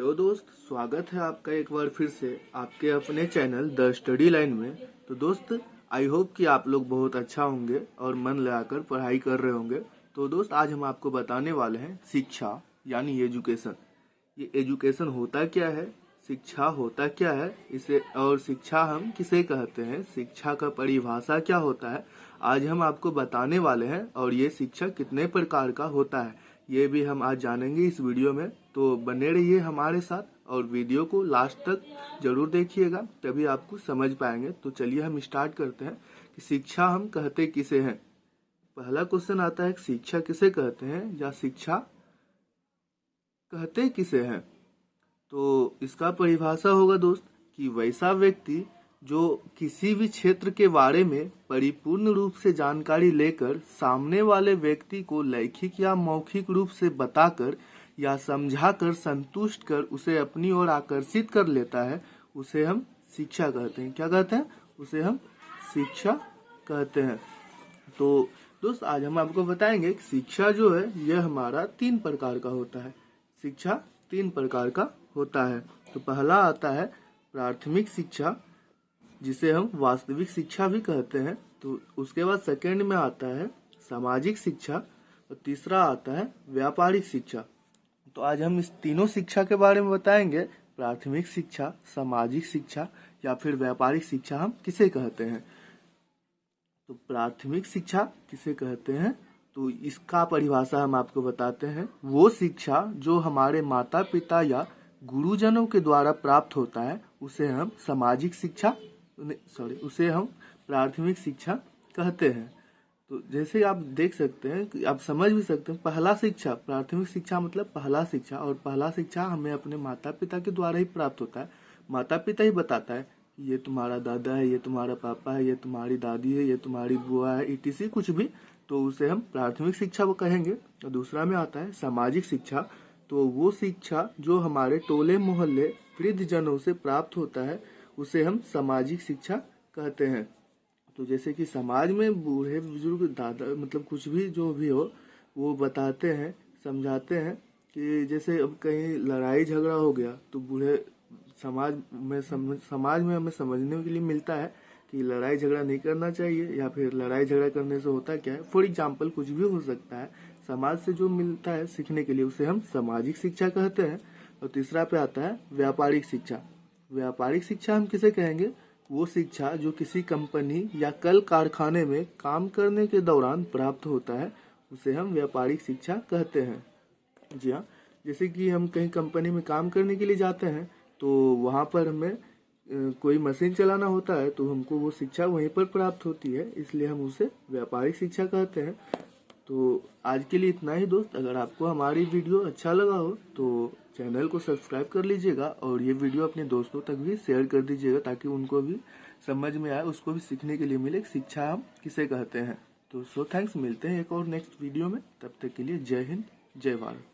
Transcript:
Hello दोस्त, स्वागत है आपका एक बार फिर से आपके अपने चैनल द स्टडी लाइन में। तो दोस्त, आई होप कि आप लोग बहुत अच्छा होंगे और मन लगाकर पढ़ाई कर रहे होंगे। तो दोस्त, आज हम आपको बताने वाले हैं शिक्षा यानी एजुकेशन। ये एजुकेशन होता क्या है, शिक्षा होता क्या है, इसे और शिक्षा हम किसे कहते हैं, शिक्षा का परिभाषा क्या होता है, आज हम आपको बताने वाले हैं। और ये शिक्षा कितने प्रकार का होता है ये भी हम आज जानेंगे इस वीडियो में। तो बने रहिए हमारे साथ और वीडियो को लास्ट तक जरूर देखिएगा, तभी आपको समझ पाएंगे। तो चलिए हम स्टार्ट करते हैं कि शिक्षा हम कहते किसे हैं। पहला क्वेश्चन आता है, शिक्षा किसे कहते हैं या शिक्षा कहते किसे हैं। तो इसका परिभाषा होगा दोस्त कि वैसा व्यक्ति जो किसी भी क्षेत्र के बारे में परिपूर्ण रूप से जानकारी लेकर सामने वाले व्यक्ति को लैखिक या मौखिक रूप से बताकर या समझाकर संतुष्ट कर उसे अपनी ओर आकर्षित कर लेता है, उसे हम शिक्षा कहते हैं। क्या कहते हैं? उसे हम शिक्षा कहते हैं। तो दोस्त, आज हम आपको बताएंगे कि शिक्षा जो है यह हमारा 3 प्रकार का होता है। शिक्षा 3 प्रकार का होता है। तो पहला आता है प्राथमिक शिक्षा, जिसे हम वास्तविक शिक्षा भी कहते हैं। तो उसके बाद सेकंड में आता है सामाजिक शिक्षा और तीसरा आता है व्यापारिक शिक्षा। तो आज हम इस तीनों शिक्षा के बारे में बताएंगे, प्राथमिक शिक्षा, सामाजिक शिक्षा या फिर व्यापारिक शिक्षा हम किसे कहते हैं। तो प्राथमिक शिक्षा किसे कहते हैं, तो इसका परिभाषा हम आपको बताते हैं। वो शिक्षा जो हमारे माता पिता या गुरुजनों के द्वारा प्राप्त होता है, उसे हम सामाजिक शिक्षा उसे हम प्राथमिक शिक्षा कहते हैं। तो जैसे आप देख सकते हैं कि आप समझ भी सकते हैं, पहला शिक्षा, प्राथमिक शिक्षा मतलब पहला शिक्षा, और पहला शिक्षा हमें अपने माता पिता के द्वारा ही प्राप्त होता है। माता पिता ही बताता है ये तुम्हारा दादा है, ये तुम्हारा पापा है, ये तुम्हारी दादी है, ये तुम्हारी बुआ है, इटीसी कुछ भी, तो उसे हम प्राथमिक शिक्षा वो कहेंगे। और दूसरा में आता है सामाजिक शिक्षा। तो वो शिक्षा जो हमारे टोले मोहल्ले वृद्ध जनों से प्राप्त होता है, उसे हम सामाजिक शिक्षा कहते हैं। तो जैसे कि समाज में बूढ़े बुजुर्ग दादा मतलब कुछ भी जो भी हो, वो बताते हैं, समझाते हैं कि जैसे अब कहीं लड़ाई झगड़ा हो गया तो बूढ़े समाज में हमें समझने के लिए मिलता है कि लड़ाई झगड़ा नहीं करना चाहिए, या फिर लड़ाई झगड़ा करने से होता क्या है, फॉर एग्जाम्पल कुछ भी हो सकता है। समाज से जो मिलता है सीखने के लिए, उसे हम सामाजिक शिक्षा कहते हैं। और तीसरा पे आता है व्यापारिक शिक्षा। व्यापारिक शिक्षा हम किसे कहेंगे? वो शिक्षा जो किसी कंपनी या कल कारखाने में काम करने के दौरान प्राप्त होता है, उसे हम व्यापारिक शिक्षा कहते हैं। जी हाँ, जैसे कि हम कहीं कंपनी में काम करने के लिए जाते हैं, तो वहाँ पर हमें कोई मशीन चलाना होता है, तो हमको वो शिक्षा वहीं पर प्राप्त होती है, इसलिए हम उसे व्यापारिक शिक्षा कहते हैं। तो आज के लिए इतना ही दोस्त। अगर आपको हमारी वीडियो अच्छा लगा हो तो चैनल को सब्सक्राइब कर लीजिएगा और ये वीडियो अपने दोस्तों तक भी शेयर कर दीजिएगा, ताकि उनको भी समझ में आए, उसको भी सीखने के लिए मिले शिक्षा हम किसे कहते हैं। तो थैंक्स, मिलते हैं एक और नेक्स्ट वीडियो में। तब तक के लिए जय हिंद, जय भारत।